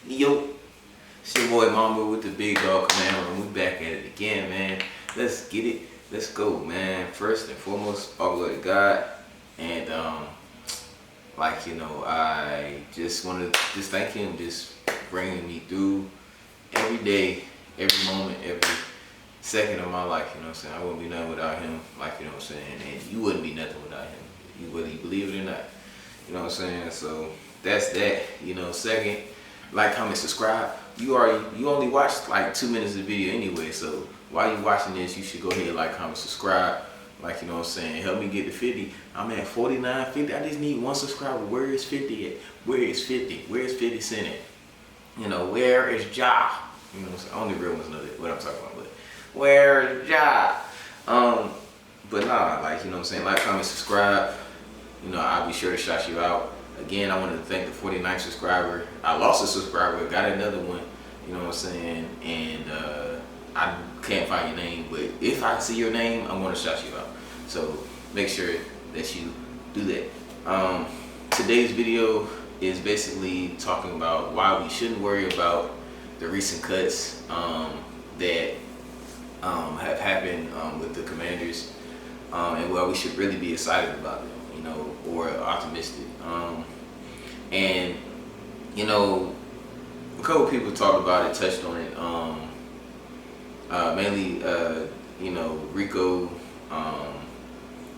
Yo, it's your boy Mamba with the Big Dog Command Room. We back at it again, man. Let's get it. Let's go, man. First and foremost, all glory to God. And I just want to just thank him, just bringing me through every day, every moment, every second of my life. You know what I'm saying? I wouldn't be nothing without him. You know what I'm saying? And you wouldn't be nothing without him, whether you believe it or not. You know what I'm saying? So that's that. Second, like, comment, subscribe. You only watched like 2 minutes of the video anyway, so while you watching this, you should go ahead, like, comment, subscribe. You know what I'm saying? Help me get to 50. I'm at 49, 50. I just need one subscriber. Where is 50 at? Where is 50? Where is 50 Cent at? Where is Ja? You know what I'm saying? Only real ones know what I'm talking about, but where is Ja? But nah, you know what I'm saying? Like, comment, subscribe. I'll be sure to shout you out. Again, I wanted to thank the 49th subscriber. I lost a subscriber, got another one, you know what I'm saying? And I can't find your name, but if I see your name, I'm going to shout you out. So make sure that you do that. Today's video is basically talking about why we shouldn't worry about the recent cuts that have happened with the Commanders, and why we should really be excited about them, or optimistic. And a couple people talked about it, touched on it. Mainly, Rico,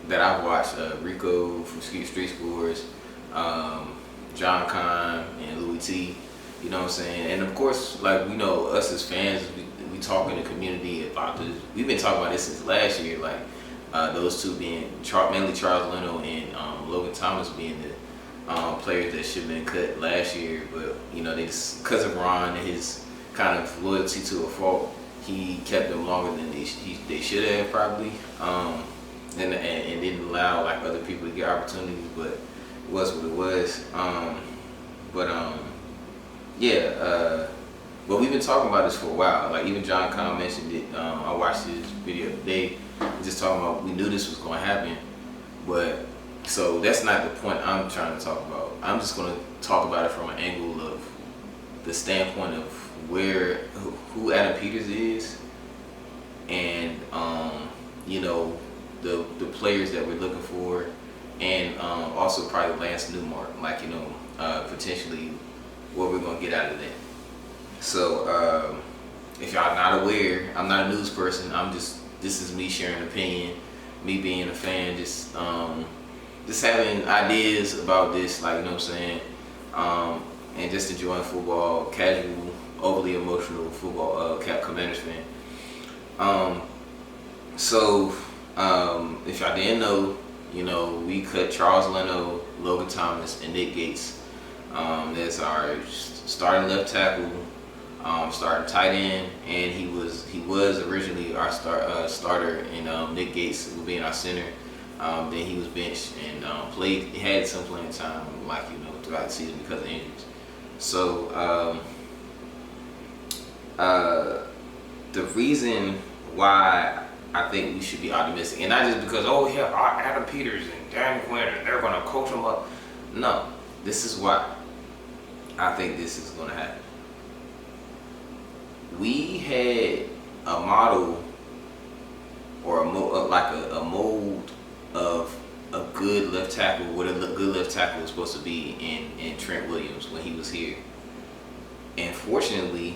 that I've watched, Rico from Street Scores, John Kahn, and Louis T. You know what I'm saying? And of course, us as fans, we talk in the community about this. We've been talking about this since last year, those two being mainly Charles Leno and Logan Thomas being the players that should have been cut last year, but they just, because of Ron and his kind of loyalty to a fault, he kept them longer than they should have probably, and didn't allow other people to get opportunities, but it was what it was. But we've been talking about this for a while. Even John Kahn mentioned it. I watched his video today, just talking about, we knew this was going to happen, but so that's not the point I'm trying to talk about. I'm just going to talk about it from an angle of the standpoint of who Adam Peters is, and the players that we're looking for, and also probably Lance Newmark, potentially what we're going to get out of that. So if y'all not aware, I'm not a news person. This is me sharing an opinion, me being a fan, just having ideas about this, you know what I'm saying, and just enjoying football, casual, overly emotional football, Commanders fan. If y'all didn't know, we cut Charles Leno, Logan Thomas, and Nick Gates. That's our starting left tackle, starting tight end, and he was originally our starter, and Nick Gates would be in our center. Then he was benched and had some playing time, throughout the season because of injuries. So the reason why I think we should be optimistic, and not just because Adam Peters and Dan Quinn, they're going to coach them up. No, this is why I think this is going to happen. We had a model or a mold of a good left tackle, what a good left tackle was supposed to be in Trent Williams when he was here. And unfortunately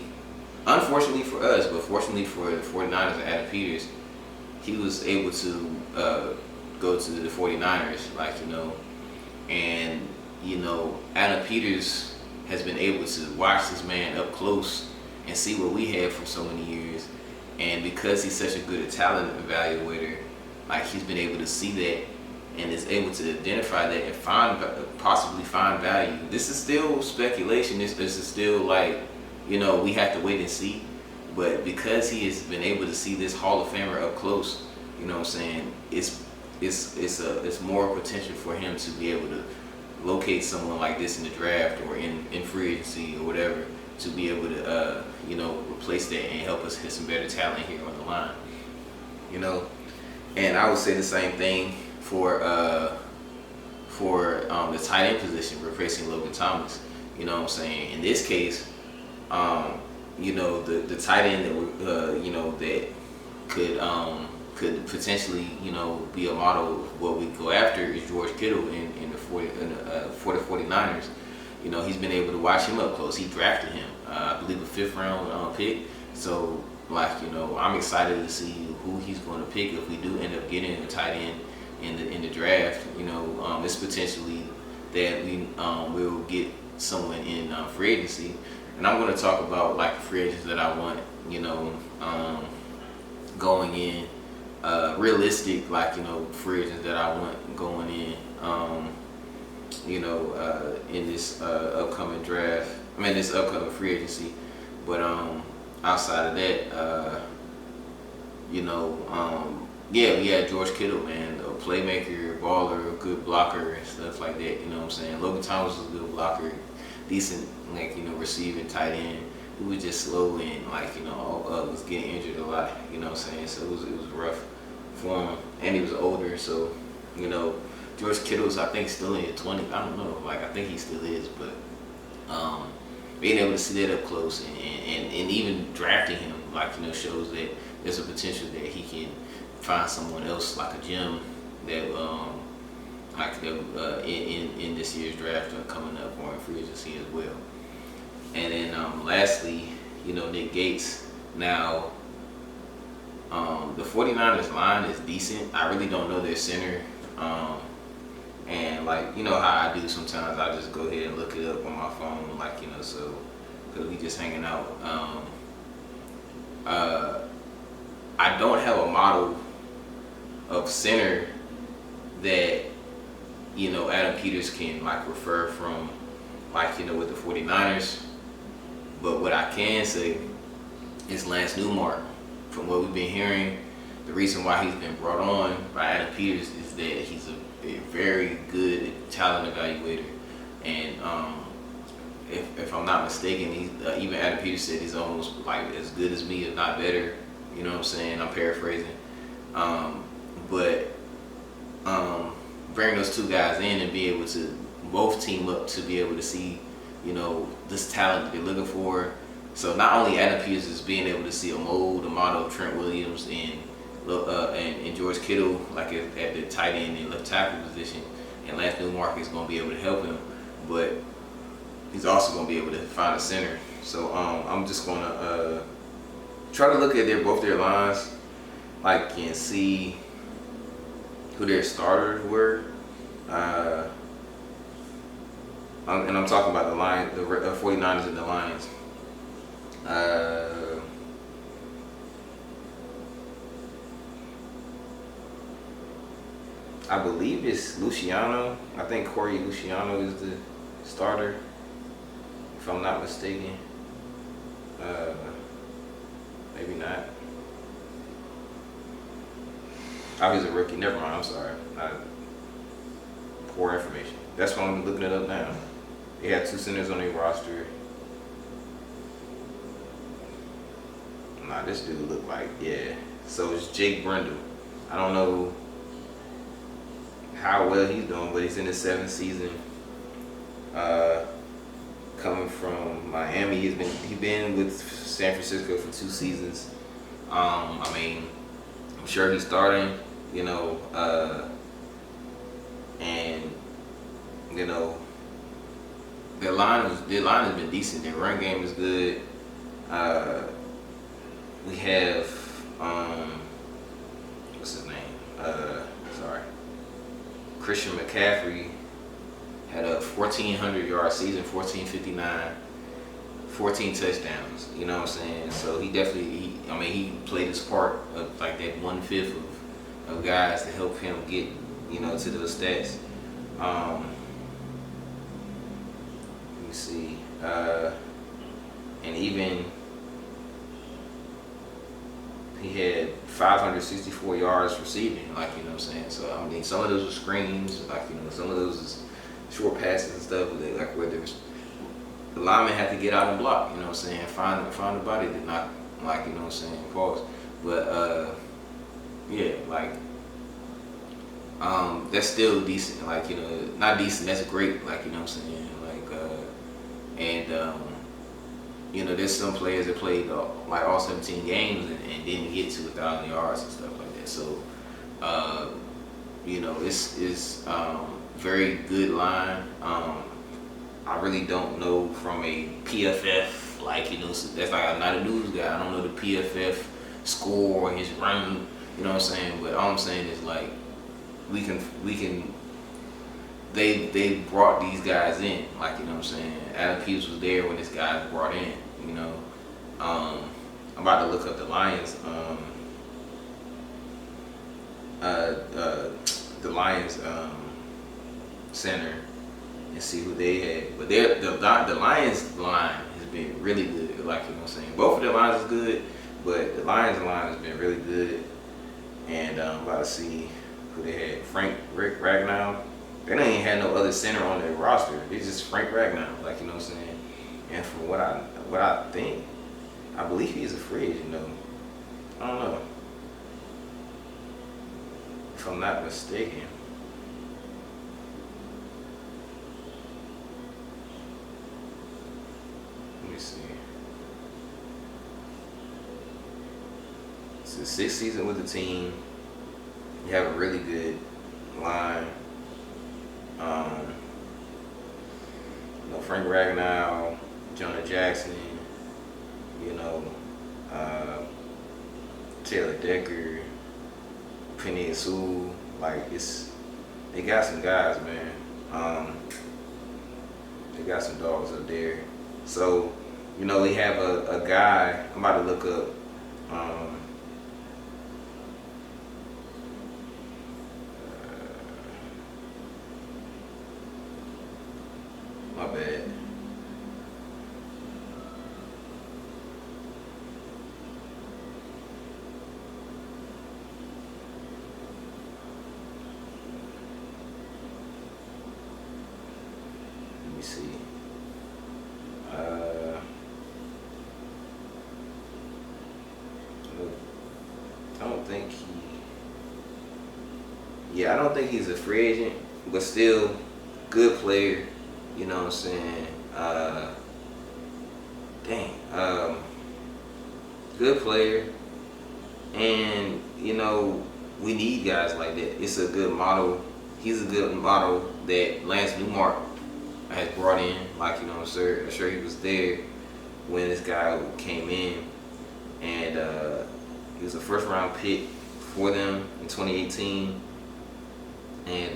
for us, but fortunately for the 49ers and Adam Peters, he was able to go to the 49ers, and Adam Peters has been able to watch this man up close and see what we had for so many years. And because he's such a good talent evaluator, he's been able to see that and is able to identify that and possibly find value. This is still speculation. This is still we have to wait and see. But because he has been able to see this Hall of Famer up close, you know what I'm saying, it's more potential for him to be able to locate someone like this in the draft or in free agency or whatever, to be able to replace that and help us get some better talent here on the line. And I would say the same thing for for the tight end position, replacing Logan Thomas. You know what I'm saying? In this case, the tight end that could potentially be a model of what we go after is George Kittle for the 49ers. He's been able to watch him up close. He drafted him, I believe, a 5th round pick. So I'm excited to see who he's going to pick if we do end up getting a tight end in the draft. It's potentially that we will get someone in free agency. And I'm going to talk about like the free agents that I want, going in, realistic, free agents that I want going in, in this upcoming draft. This upcoming free agency. But outside of that, we had George Kittle, man, a playmaker, baller, a good blocker, and stuff like that. You know what I'm saying? Logan Thomas was a good blocker, decent, receiving tight end. He was just slow and was getting injured a lot. You know what I'm saying? So it was rough for him, and he was older. So George Kittle's, I think, still in his 20s. I don't know. I think he still is, but being able to see that up close and even drafting him, shows that there's a potential that he can find someone else like a gem that in this year's draft coming up or in free agency as well. And then lastly, Nick Gates. Now, the 49ers line is decent. I really don't know their center. And how I do sometimes, I just go ahead and look it up on my phone, so because we just hanging out. I don't have a model of center that Adam Peters can refer from with the 49ers. But what I can say is Lance Newmark. From what we've been hearing, the reason why he's been brought on by Adam Peters is that he's a very good talent evaluator, and if I'm not mistaken, even Adam Peters said he's almost as good as me, if not better. You know what I'm saying? I'm paraphrasing, but bring those two guys in and be able to both team up to be able to see this talent that they're looking for. So not only Adam Peters is being able to see a model of Trent Williams and George Kittle at the tight end and left tackle position, and Lance Newmark is going to be able to help him, but he's also going to be able to find a center. So I'm just going to try to look at both their lines, and see who their starters were. And I'm talking about the 49ers and the Lions. I believe it's Luciano. I think Corey Luciano is the starter, if I'm not mistaken. Maybe not. Oh, he's a rookie. Never mind. I'm sorry. Poor information. That's why I'm looking it up now. They had 2 centers on their roster. Nah, this dude looked So it's Jake Brendel. I don't know how well he's doing, but he's in his 7th season. Coming from Miami, he's been with San Francisco for 2 seasons. I'm sure he's starting. And their line has been decent. Their run game is good. We have what's his name? Christian McCaffrey had a 1,400 yard season, 1,459, 14 touchdowns. You know what I'm saying? So he definitely, he played his part of that 1/5 of guys to help him get to those stats. Let me see, and even he had 564 yards receiving, you know what I'm saying? So some of those were screens, some of those is short passes and stuff, where there's the lineman had to get out and block, you know what I'm saying? Find the body to not you know what I'm saying, pause. But That's still decent. Like, not decent. That's great. Like, you know what I'm saying. Like, and there's some players that played like all 17 games and didn't get to 1,000 yards and stuff like that. So, it's very good line. I really don't know from a PFF, like, so that's like I'm not a news guy. I don't know the PFF score or his run, you know what I'm saying? But all I'm saying is, like, we can they brought these guys in, like, you know what I'm saying? Adam Peebles was there when this guy was brought in, you know. I'm about to look up the Lions the Lions center and see who they had. But the Lions line has been really good. Like, you know what I'm saying? Both of their lines is good, but the Lions line has been really good. And I'm about to see who they had. Rick Ragnow. They don't even have no other center on their roster. It's just Frank Ragnow. Like, you know what I'm saying? And from what I think, I believe he's a free agent, though. I don't know. If I'm not mistaken. Let me see. It's the 6th season with the team. You have a really good line. Frank Ragnow, Jonah Jackson, Taylor Decker, Penei Sewell. Like, they got some guys, man. They got some dogs up there. So, they have a guy. I'm about to look up. My bad. Let me see. I don't think he's a free agent, but still good player. You know what I'm saying? Good player. And, we need guys like that. It's a good model. He's a good model that Lance Newmark has brought in. Like, I'm sure he was there when this guy came in. And he was a first round pick for them in 2018. And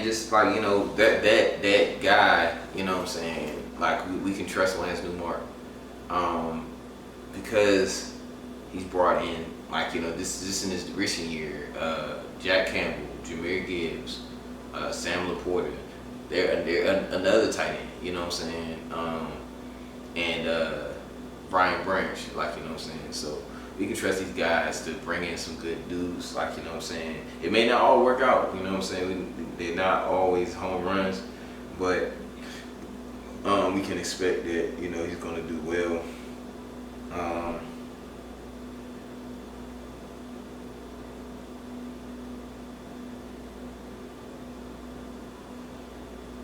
just like, that guy, you know what I'm saying, like, we can trust Lance Newmark, because he's brought in, like, this in his recent year, Jack Campbell, Jahmyr Gibbs, Sam Laporta, they're another tight end, you know what I'm saying, and Brian Branch, like, you know what I'm saying. So we can trust these guys to bring in some good dudes, like, you know what I'm saying. It may not all work out, you know what I'm saying. They're not always home runs, but we can expect that, he's going to do well.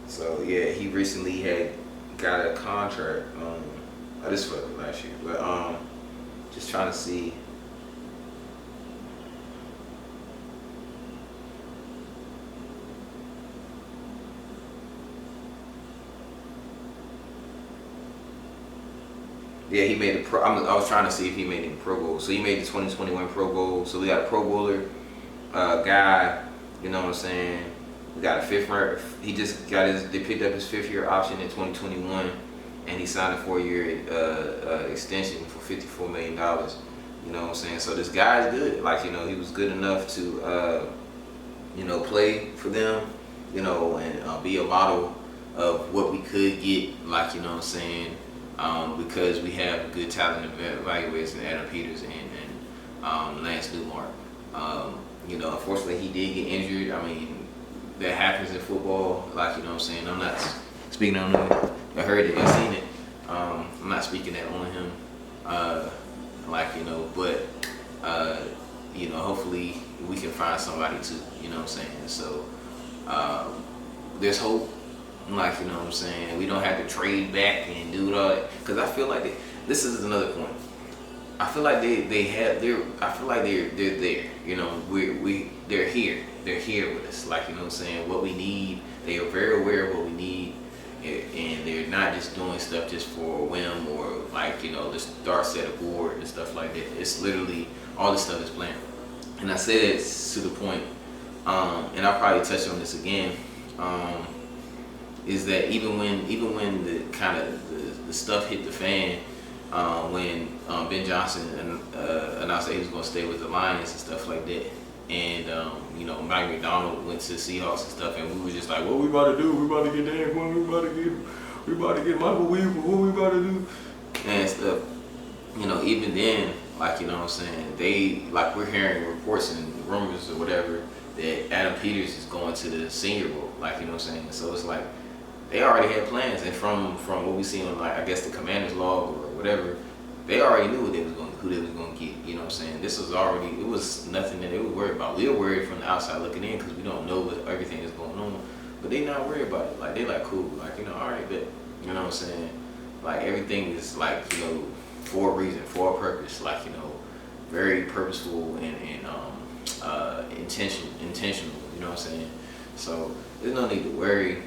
So yeah, he recently had got a contract. This was last year, but just trying to see. Yeah, he made the Pro. I was trying to see if he made any Pro Bowl. So he made the 2021 Pro Bowl. So we got a Pro Bowler guy. You know what I'm saying? We got a fifth round. He just got they picked up his 5th-year option in 2021, and he signed a 4-year extension for $54 million. You know what I'm saying? So this guy's good. Like, he was good enough to, play for them, and be a model of what we could get. Like, you know what I'm saying? Because we have good talent evaluators in Adam Peters and Lance Newmark. Unfortunately, he did get injured. I mean, that happens in football. Like, you know what I'm saying? I'm not speaking on it. I heard it. I seen it. I'm not speaking that on him, like, you know, but you know, hopefully we can find somebody too. You know what I'm saying? So there's hope. Like, you know what I'm saying? We don't have to trade back and do all that. Because I feel like this is another point. I feel like I feel like they're there. You know, they're here. They're here with us. Like, you know what I'm saying? What we need, they are very aware of what we need, and they're not just doing stuff just for a whim or like, you know, the start set a board and stuff like that. It's literally all this stuff is planned. And I say that to the point, and I'll probably touch on this again. Is that even when the kind of the stuff hit the fan, when Ben Johnson announced that he was going to stay with the Lions and stuff like that, and you know, Mike McDonald went to the Seahawks and stuff, and we were just like, what we about to do? We about to get Dan Quinn, we about to get Michael Weaver, what we about to do? And stuff. You know, even then, like, you know what I'm saying, we're hearing reports and rumors or whatever that Adam Peters is going to the Senior Bowl, like, you know what I'm saying? So it's like, they already had plans, and from what we see on, like, I guess the Commander's log or whatever, they already knew who they was going to get. You know what I'm saying? It was nothing that they were worried about. We were worried from the outside looking in because we don't know what everything is going on, but they not worried about it. Like, they like, cool, like, you know, all right, bet. You know what I'm saying? Like, everything is, like, you know, for a reason, for a purpose. Like, you know, very purposeful and intentional. You know what I'm saying? So there's no need to worry.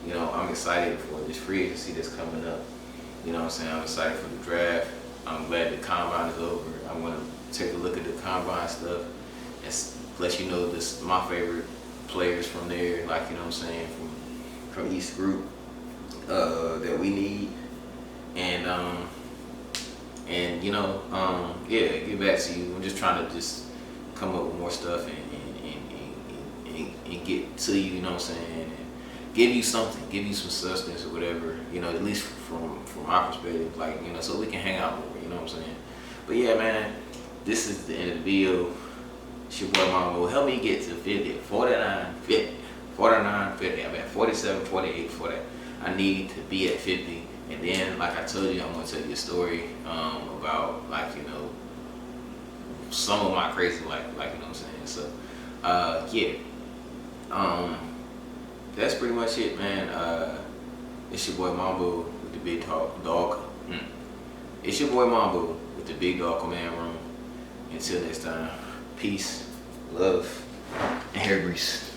You know, I'm excited for this free agency that's coming up. You know what I'm saying? I'm excited for the draft. I'm glad the combine is over. I'm going to take a look at the combine stuff and let you know my favorite players from there, like, you know what I'm saying, from each group that we need. And you know, yeah, get back to you. I'm just trying to just come up with more stuff and get to you, you know what I'm saying? Give you something, give you some substance or whatever, you know, at least from my perspective, like, you know, so we can hang out more, you know what I'm saying? But yeah, man, this is the end of the video. It's your boy Mambo. Help me get to 50, 49, 50, 49, 50. I'm at 47, 48 for that. I need to be at 50. And then, like I told you, I'm going to tell you a story about, like, you know, some of my crazy life, like, you know what I'm saying? So, yeah. That's pretty much it, man. It's your boy Mambo with the big dog. It's your boy Mambo with the big dog command room. Until next time, peace, love, and hair grease.